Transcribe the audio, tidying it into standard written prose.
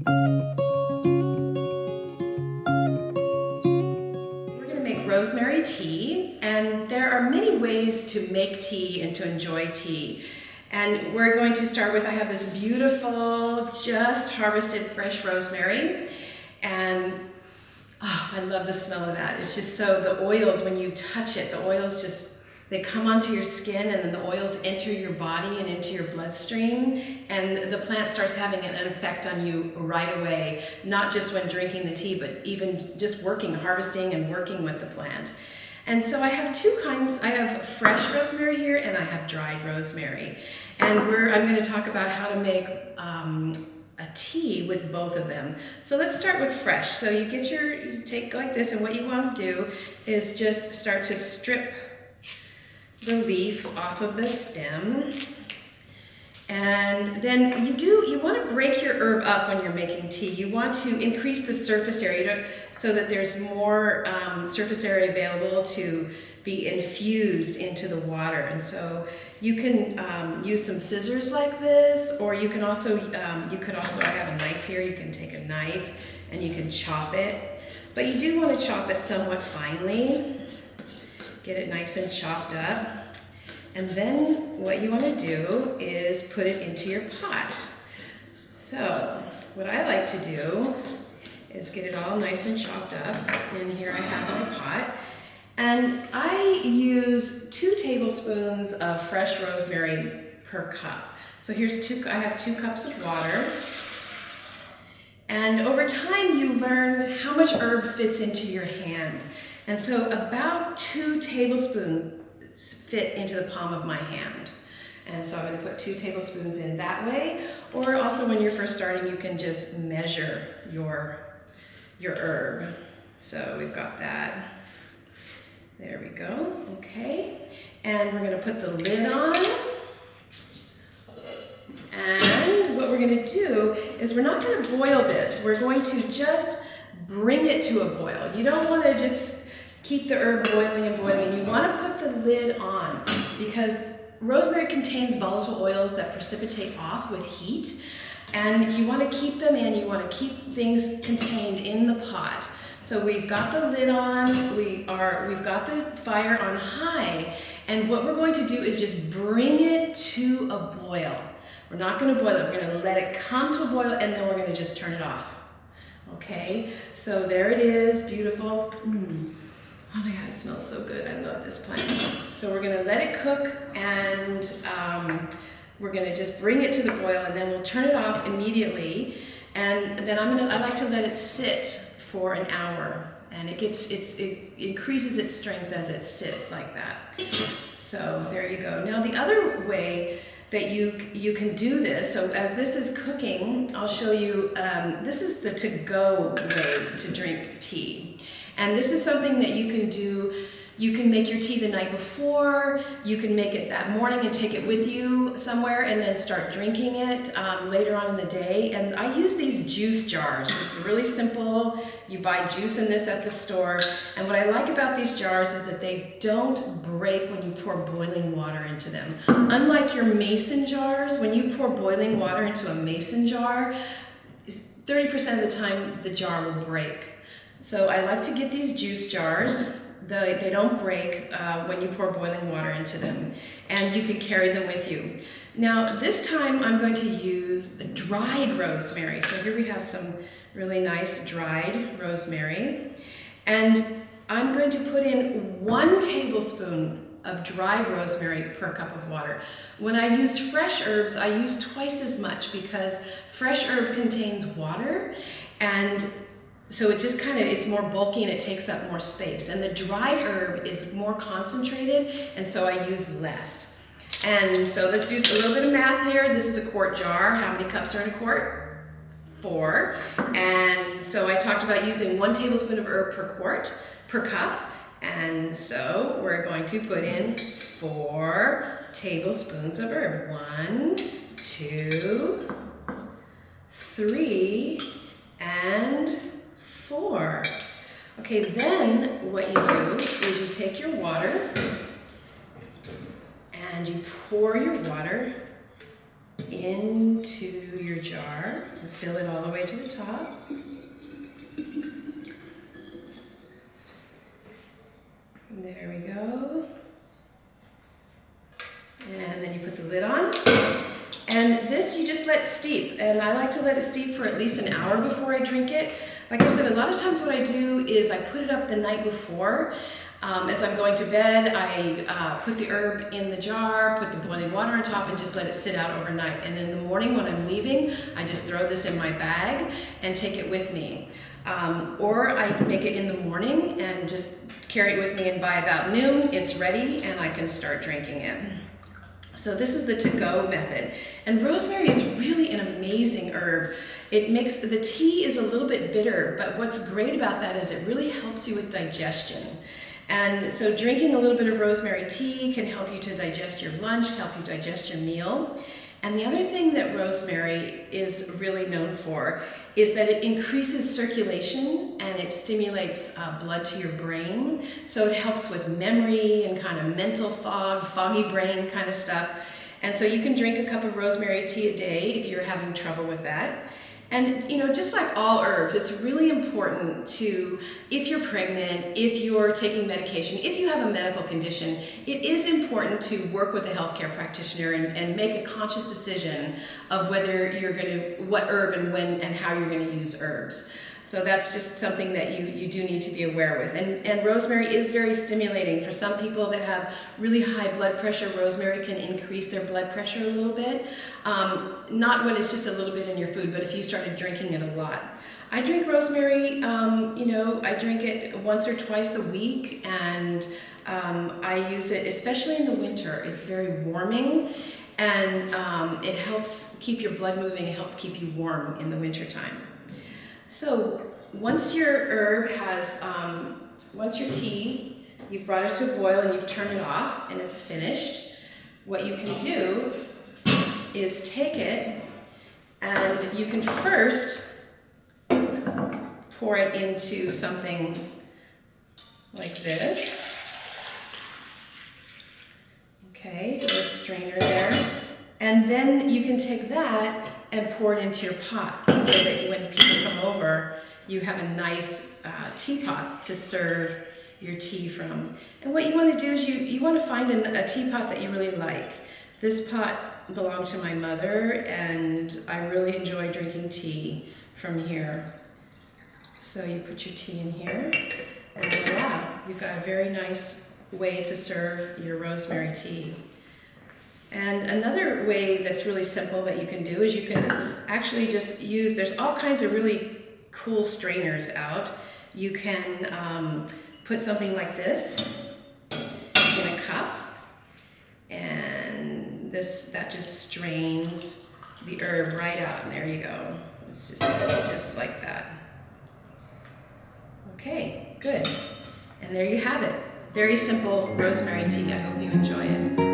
We're going to make rosemary tea, and there are many ways to make tea and to enjoy tea. And we're going to start with, I have this beautiful, just harvested fresh rosemary, and oh, I love the smell of that. It's just so, the oils, when you touch it, the oils just, they come onto your skin, and then the oils enter your body and into your bloodstream, and the plant starts having an effect on you right away, not just when drinking the tea, but even just harvesting and working with the plant. And so I have two kinds. I have fresh rosemary here, and I have dried rosemary. And I'm going to talk about how to make a tea with both of them. So let's start with fresh. So you take like this, and what you want to do is just start to strip the leaf off of the stem. And then you want to break your herb up when you're making tea. You want to increase the surface area so that there's more surface area available to be infused into the water. And so you can use some scissors like this, or you can also, I have a knife here, you can take a knife and you can chop it. But you do want to chop it somewhat finely. Get it nice and chopped up. And then what you want to do is put it into your pot. So what I like to do is get it all nice and chopped up. And here I have my pot. And I use 2 tablespoons of fresh rosemary per cup. So I have 2 cups of water. And over time you learn how much herb fits into your hand. And so about 2 tablespoons fit into the palm of my hand. And so I'm going to put 2 tablespoons in that way. Or also when you're first starting, you can just measure your herb. So we've got that. There we go. Okay. And we're going to put the lid on. And what we're going to do is we're not going to boil this. We're going to just bring it to a boil. You don't want to just keep the herb boiling and boiling. You want to put the lid on because rosemary contains volatile oils that precipitate off with heat, and you want to keep them in. You want to keep things contained in the pot. So we've got the lid on, we've got the fire on high, and what we're going to do is just bring it to a boil. We're not going to boil it, we're going to let it come to a boil, and then we're going to just turn it off. Okay, so there it is, beautiful. Oh my God, it smells so good. I love this plant. So we're going to let it cook, and we're going to just bring it to the boil, and then we'll turn it off immediately. And then I like to let it sit for an hour, and it increases its strength as it sits like that. So there you go. Now the other way that you can do this, so as this is cooking, I'll show you, this is the to-go way to drink tea. And this is something that you can do. You can make your tea the night before, you can make it that morning and take it with you somewhere and then start drinking it later on in the day. And I use these juice jars. It's really simple. You buy juice in this at the store. And what I like about these jars is that they don't break when you pour boiling water into them. Unlike your mason jars, when you pour boiling water into a mason jar, 30% of the time the jar will break. So I like to get these juice jars. They don't break when you pour boiling water into them, and you can carry them with you. Now this time I'm going to use dried rosemary. So here we have some really nice dried rosemary, and I'm going to put in 1 tablespoon of dried rosemary per cup of water. When I use fresh herbs, I use twice as much because fresh herb contains water, and so it just it's more bulky and it takes up more space. And the dried herb is more concentrated, and so I use less. And so let's do a little bit of math here. This is a quart jar. How many cups are in a quart? 4. And so I talked about using 1 tablespoon of herb per cup. And so we're going to put in 4 tablespoons of herb. 1, 2, 3, and 4. Okay, then what you do is you take your water and you pour your water it into your jar and fill it all the way to the top. There we go. And then you put the lid on. And this you just let steep. And I like to let it steep for at least an hour before I drink it. Like I said, a lot of times what I do is I put it up the night before. As I'm going to bed, I put the herb in the jar, put the boiling water on top, and just let it sit out overnight. And in the morning when I'm leaving, I just throw this in my bag and take it with me. Or I make it in the morning and just carry it with me, and by about noon, it's ready and I can start drinking it. So this is the to-go method. And rosemary is really an amazing herb. It makes, the tea is a little bit bitter, but what's great about that is it really helps you with digestion. And so drinking a little bit of rosemary tea can help you to digest your lunch, help you digest your meal. And the other thing that rosemary is really known for is that it increases circulation and it stimulates blood to your brain. So it helps with memory and kind of mental fog, foggy brain kind of stuff. And so you can drink a cup of rosemary tea a day if you're having trouble with that. And, you know, just like all herbs, it's really important to, if you're pregnant, if you're taking medication, if you have a medical condition, it is important to work with a healthcare practitioner and make a conscious decision of whether you're going to, what herb and when and how you're going to use herbs. So that's just something that you do need to be aware with. And rosemary is very stimulating. For some people that have really high blood pressure, rosemary can increase their blood pressure a little bit. Not when it's just a little bit in your food, but if you started drinking it a lot. I drink rosemary, you know, I drink it once or twice a week, and I use it especially in the winter. It's very warming, and it helps keep your blood moving. It helps keep you warm in the wintertime. So once your herb has, once your tea, you've brought it to a boil and you've turned it off and it's finished, what you can do is take it and you can first pour it into something like this. Okay, there's a strainer there. And then you can take that and pour it into your pot so that when people come over, you have a nice teapot to serve your tea from. And what you want to do is you want to find a teapot that you really like. This pot belonged to my mother, and I really enjoy drinking tea from here. So you put your tea in here, and voila, you've got a very nice way to serve your rosemary tea. And another way that's really simple that you can do is you can actually just use, there's all kinds of really cool strainers out. You can put something like this in a cup, and that just strains the herb right out, and there you go. It's just like that. Okay, good. And there you have it. Very simple rosemary tea. I hope you enjoy it.